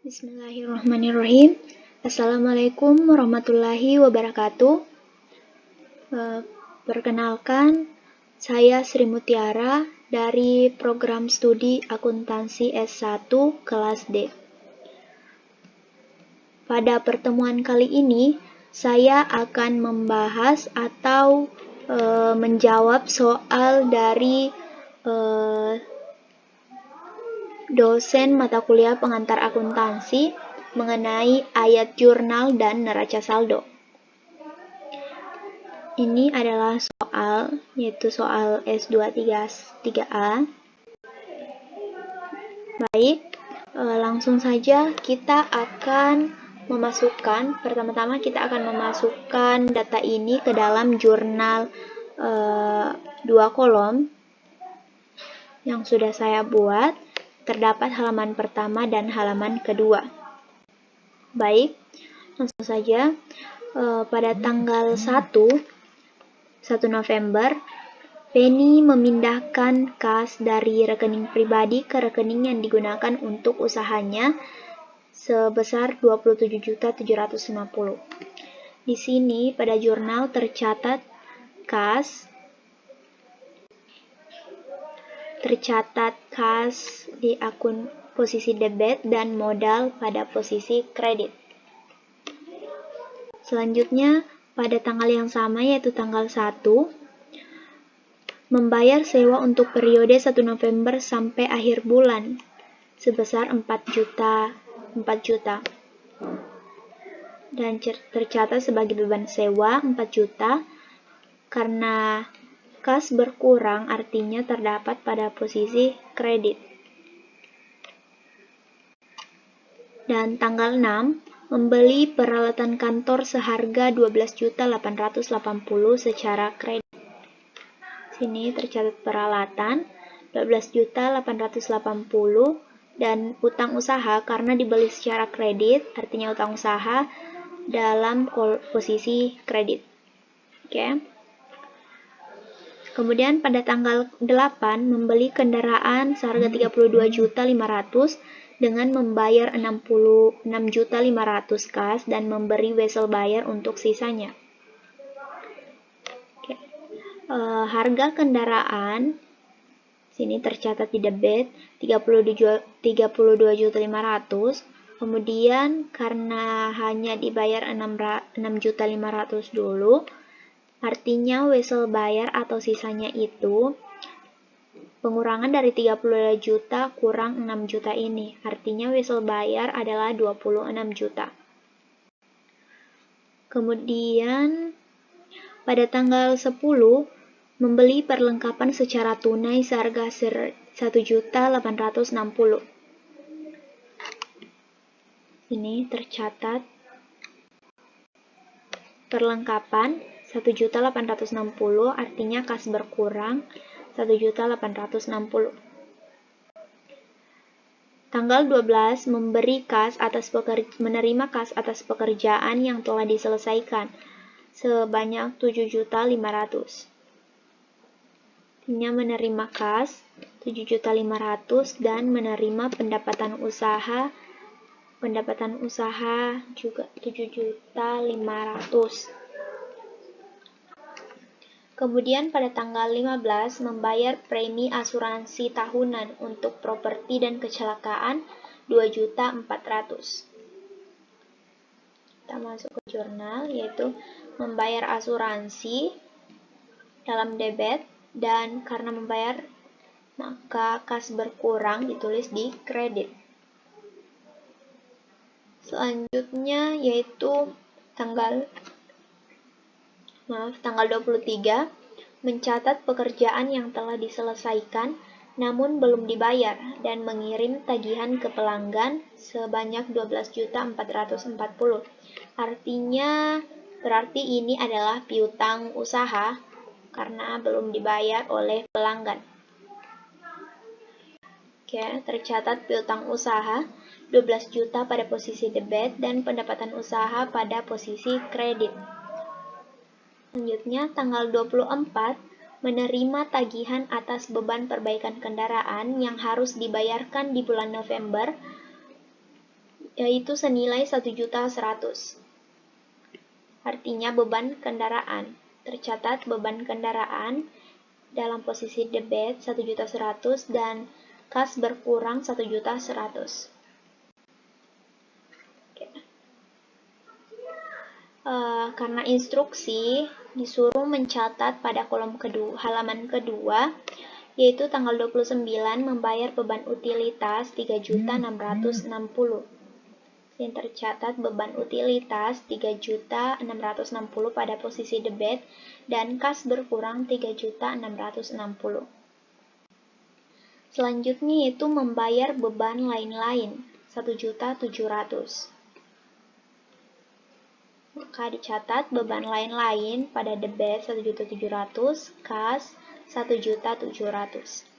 Bismillahirrahmanirrahim. Assalamualaikum warahmatullahi wabarakatuh. Perkenalkan, saya Sri Mutiara dari program studi akuntansi S1 kelas D. Pada pertemuan kali ini, saya akan membahas atau menjawab soal dari dosen mata kuliah pengantar akuntansi mengenai ayat jurnal dan neraca saldo. Ini adalah soal, yaitu soal S2 3A. Baik, langsung saja kita akan pertama-tama kita akan memasukkan data ini ke dalam jurnal 2 kolom yang sudah saya buat. Terdapat halaman pertama dan halaman kedua. Baik, langsung saja. Pada tanggal 1 November, Penny memindahkan kas dari rekening pribadi ke rekening yang digunakan untuk usahanya sebesar 27.750. Di sini pada jurnal tercatat kas di akun posisi debit dan modal pada posisi kredit. Selanjutnya, pada tanggal yang sama yaitu tanggal 1, membayar sewa untuk periode 1 November sampai akhir bulan sebesar 4 juta. Dan tercatat sebagai beban sewa 4 juta karena kas berkurang, artinya terdapat pada posisi kredit. Dan tanggal 6, membeli peralatan kantor seharga 12.880 secara kredit. Sini tercatat peralatan 12.880 dan utang usaha karena dibeli secara kredit, artinya utang usaha dalam posisi kredit. Oke. Kemudian pada tanggal 8 membeli kendaraan seharga 32.500 dengan membayar 66.500 kas dan memberi wesel bayar untuk sisanya. Oke. Harga kendaraan sini tercatat di debit 32.500. Kemudian karena hanya dibayar 6.500 dulu, artinya wesel bayar atau sisanya itu pengurangan dari 32 juta kurang 6 juta ini. Artinya wesel bayar adalah 26 juta. Kemudian pada tanggal 10 membeli perlengkapan secara tunai seharga 1.860. Ini tercatat perlengkapan 1.860, artinya kas berkurang 1.860. Tanggal 12 menerima kas atas pekerjaan yang telah diselesaikan sebanyak 7.500. Artinya menerima kas 7.500 dan menerima pendapatan usaha juga 7.500. Kemudian pada tanggal 15 membayar premi asuransi tahunan untuk properti dan kecelakaan 2.400. Kita masuk ke jurnal, yaitu membayar asuransi dalam debit dan karena membayar maka kas berkurang ditulis di kredit. Selanjutnya yaitu tanggal 23 mencatat pekerjaan yang telah diselesaikan namun belum dibayar dan mengirim tagihan ke pelanggan sebanyak 12.440. Berarti ini adalah piutang usaha karena belum dibayar oleh pelanggan. Oke, tercatat piutang usaha 12 juta pada posisi debit dan pendapatan usaha pada posisi kredit. Selanjutnya, tanggal 24 menerima tagihan atas beban perbaikan kendaraan yang harus dibayarkan di bulan November yaitu senilai 1.100.000. Artinya beban kendaraan. Tercatat beban kendaraan dalam posisi debit 1.100.000 dan kas berkurang 1.100.000. Karena instruksi disuruh mencatat pada kolom halaman kedua, yaitu tanggal 29 membayar beban utilitas 3.660.000. Yang tercatat beban utilitas 3.660.000 pada posisi debit dan kas berkurang 3.660.000. Selanjutnya yaitu membayar beban lain-lain 1.700.000. Maka dicatat beban lain-lain pada debit 1.700.000, kas 1.700.000.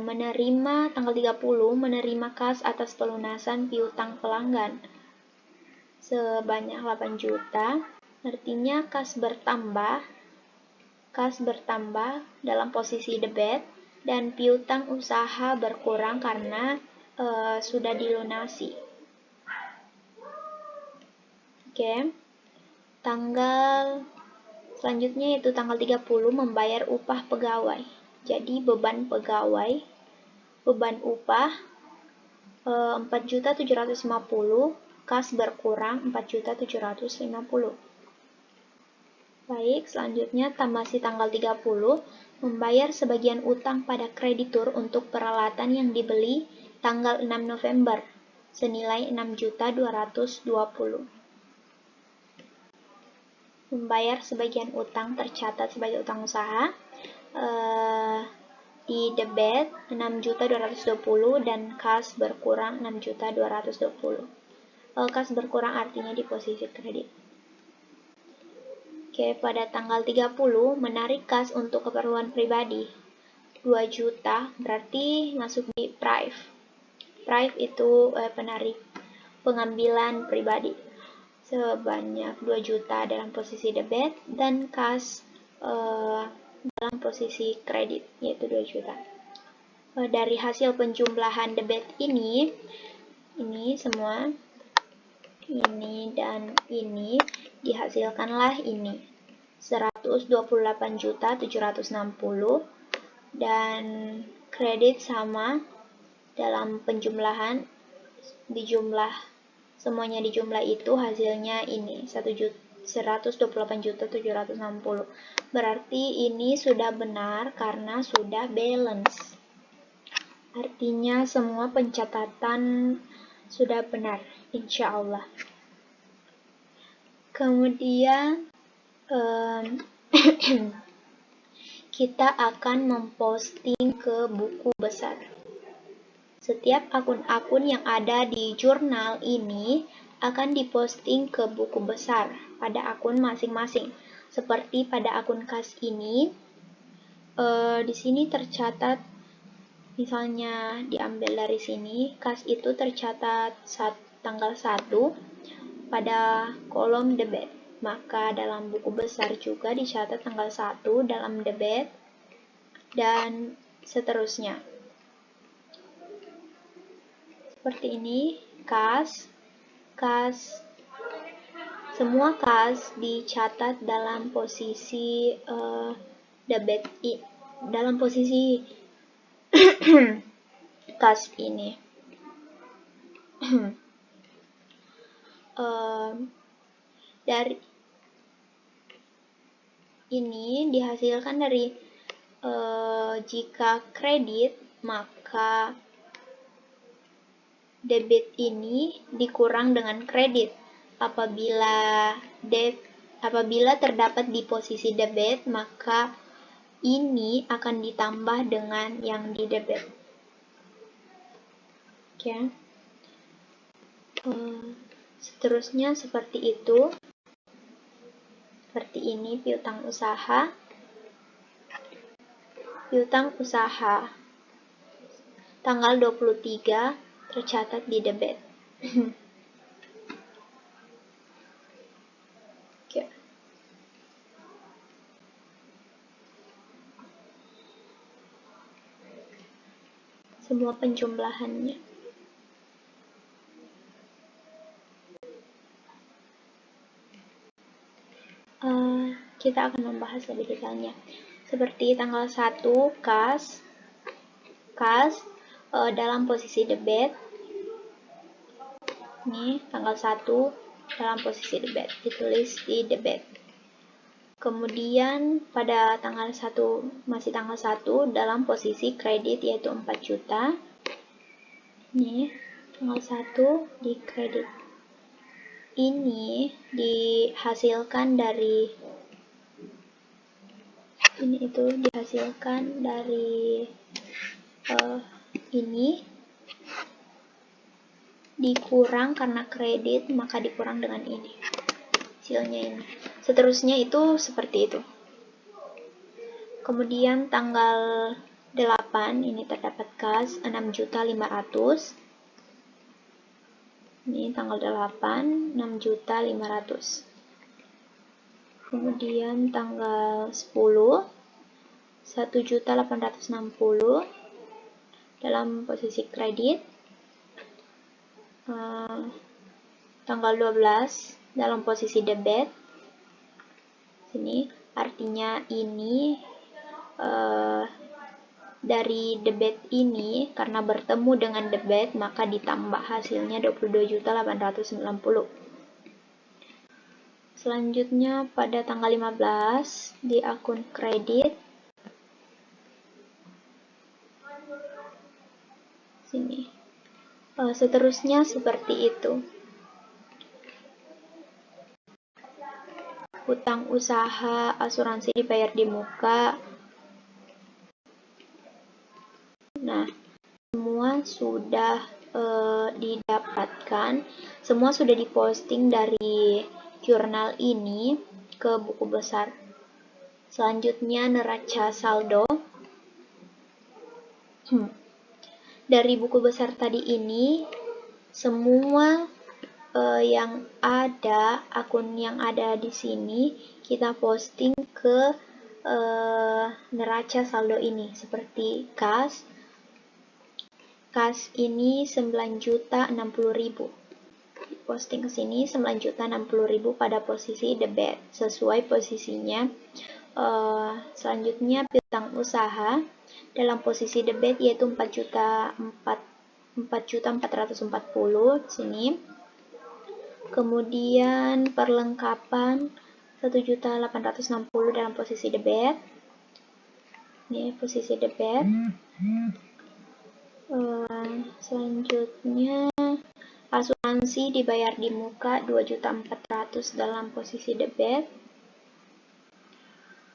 Menerima tanggal 30 menerima kas atas pelunasan piutang pelanggan sebanyak 8 juta. Artinya kas bertambah dalam posisi debit dan piutang usaha berkurang karena sudah dilunasi. Oke. Tanggal selanjutnya yaitu tanggal 30 membayar upah pegawai. Jadi beban upah 4.750.000, kas berkurang 4.750.000. Baik, selanjutnya masih tanggal 30 membayar sebagian utang pada kreditur untuk peralatan yang dibeli tanggal 6 November senilai 6.220.000. Membayar sebagian utang tercatat sebagai utang usaha. Di debit 6.220.000 dan kas berkurang 6.220.000. Kas berkurang artinya di posisi kredit. Oke, pada tanggal 30 menarik kas untuk keperluan pribadi 2 juta, berarti masuk di prive. Prive itu pengambilan pribadi sebanyak 2 juta dalam posisi debit dan kas dalam posisi kredit, yaitu 2 juta. Dari hasil penjumlahan debit ini semua, ini dan ini, dihasilkanlah ini 128.760 dan kredit sama dalam penjumlahan semuanya dijumlah itu hasilnya ini 128.760. Berarti ini sudah benar karena sudah balance. Artinya semua pencatatan sudah benar, insya Allah. Kemudian kita akan memposting ke buku besar. Setiap akun-akun yang ada di jurnal ini akan diposting ke buku besar pada akun masing-masing. Seperti pada akun kas ini, di sini tercatat, misalnya diambil dari sini, kas itu tercatat tanggal 1 pada kolom debit. Maka dalam buku besar juga dicatat tanggal 1 dalam debit dan seterusnya. Seperti ini, semua kas dicatat dalam posisi debit dalam posisi kas ini. Dari ini dihasilkan dari jika kredit, maka debit ini dikurang dengan kredit. Apabila terdapat di posisi debit, maka ini akan ditambah dengan yang di debit. Oke. Seterusnya seperti itu. Seperti ini piutang usaha. Piutang usaha tanggal 23 tercatat di debit. Oke. Semua penjumlahannya. kita akan membahas lebih detailnya. Seperti tanggal 1 kas dalam posisi debit. Ini tanggal 1 dalam posisi debit, ditulis di debit. Kemudian pada tanggal 1, masih tanggal 1 dalam posisi kredit yaitu 4 juta. Ini tanggal 1 di kredit. Ini dihasilkan dari ini dikurang karena kredit, maka dikurang dengan ini. Hasilnya ini. Seterusnya itu seperti itu. Kemudian tanggal 8 ini terdapat kas 6.500.000. Ini tanggal 8 6.500.000. Kemudian tanggal 10 1.860.000 dalam posisi kredit. Tanggal 12 dalam posisi debit. Sini artinya ini dari debit ini karena bertemu dengan debit maka ditambah hasilnya 22.890.000. Selanjutnya pada tanggal 15 di akun kredit. Sini. Seterusnya seperti itu. Hutang usaha, asuransi dibayar di muka. Nah, semua sudah didapatkan, semua sudah diposting dari jurnal ini ke buku besar. Selanjutnya neraca saldo. Dari buku besar tadi ini, semua yang ada, akun yang ada di sini, kita posting ke neraca saldo ini. Seperti kas ini 9.060.000. Posting ke sini 9.060.000 pada posisi debit, sesuai posisinya. Selanjutnya piutang usaha dalam posisi debit yaitu 4.440.000 sini. Kemudian perlengkapan 1.860.000 dalam posisi debit. Ini posisi debit. Selanjutnya asuransi dibayar di muka 2.400.000 dalam posisi debit.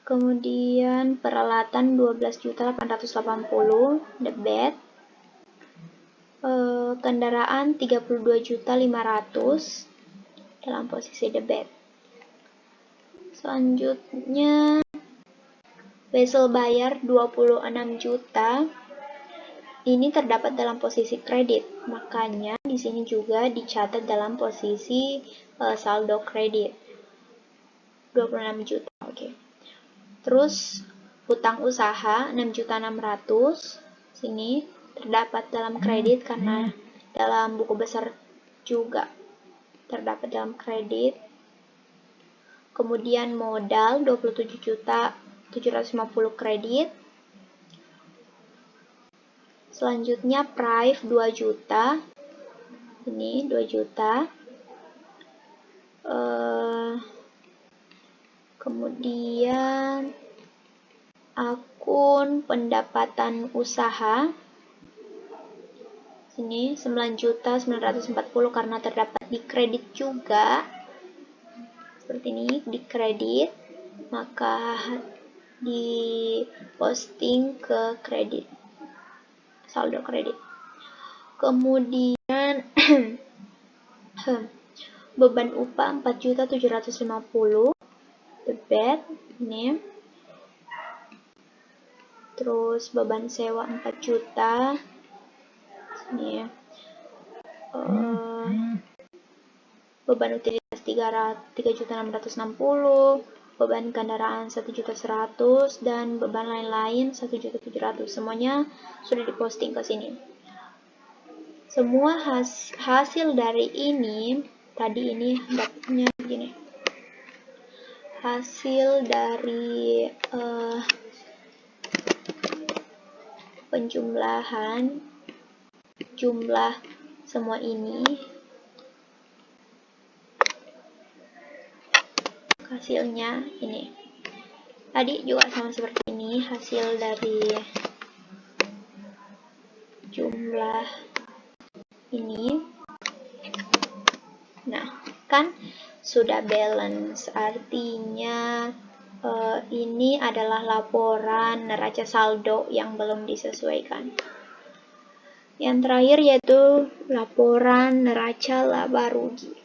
Kemudian peralatan 12.880.000 debit. Kendaraan 32.500.000 dalam posisi debit. Selanjutnya wesel bayar 26 juta. Ini terdapat dalam posisi kredit, makanya di sini juga dicatat dalam posisi saldo kredit 26 juta. Oke. Terus hutang usaha 6.600.000 sini terdapat dalam kredit karena dalam buku besar juga terdapat dalam kredit. Kemudian modal 27.750.000 kredit. Selanjutnya prive 2 juta. Ini 2 juta. Kemudian akun pendapatan usaha. Sini 9.940.000 karena terdapat di kredit juga. Seperti ini di kredit, maka diposting ke kredit. Saldo kredit. Kemudian beban upah 4.750.000 debit ini. Terus beban sewa 4 juta ini ya. Beban utilitas 3.660.000, beban kendaraan 1.100.000 dan beban lain-lain 1.700.000. Semuanya sudah diposting ke sini. Semua hasil dari ini tadi ini dapatnya begini. hasil dari penjumlahan jumlah semua ini. Hasilnya ini. Tadi juga sama seperti ini, hasil dari jumlah ini. Nah, kan sudah balance, artinya ini adalah laporan neraca saldo yang belum disesuaikan. Yang terakhir yaitu laporan neraca laba rugi.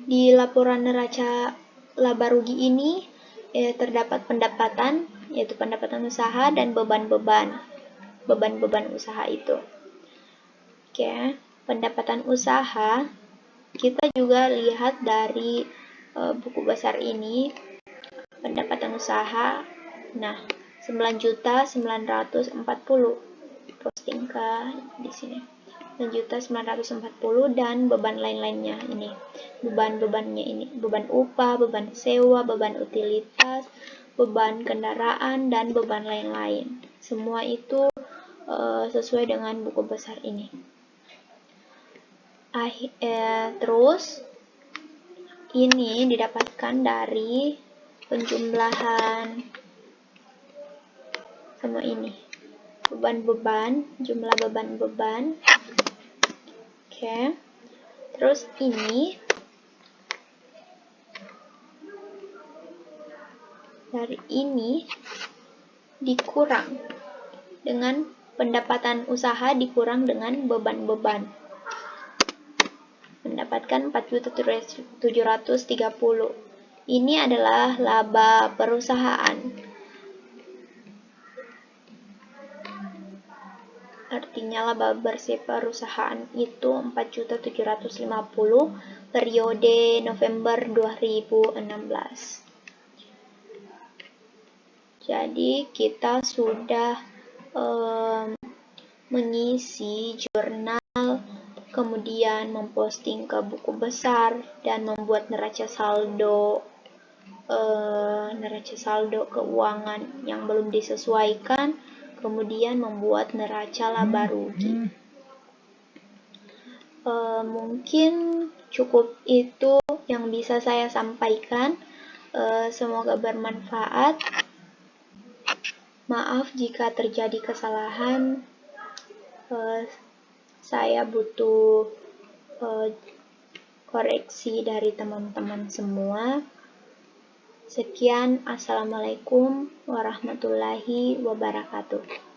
Di laporan neraca laba rugi ini terdapat pendapatan, yaitu pendapatan usaha dan beban-beban usaha itu. Oke, pendapatan usaha kita juga lihat dari buku besar ini, pendapatan usaha. Nah, 9.940 posting ke di sini. 9.940 dan beban lain-lainnya ini. Beban-bebannya ini, beban upah, beban sewa, beban utilitas, beban kendaraan dan beban lain-lain. Semua itu sesuai dengan buku besar ini. Terus ini didapatkan dari penjumlahan semua ini, beban-beban, jumlah beban-beban. Oke. Terus ini dari ini dikurang dengan pendapatan usaha dikurang dengan beban-beban. Mendapatkan 4.730. Ini adalah laba perusahaan. Artinya laba bersih perusahaan itu 4.750 periode November 2016. Jadi kita sudah mengisi jurnal, kemudian memposting ke buku besar dan membuat neraca saldo keuangan yang belum disesuaikan, kemudian membuat neraca laba rugi. Mungkin cukup itu yang bisa saya sampaikan. Semoga bermanfaat. Maaf jika terjadi kesalahan. Saya butuh koreksi dari teman-teman semua. Sekian, Assalamualaikum warahmatullahi wabarakatuh.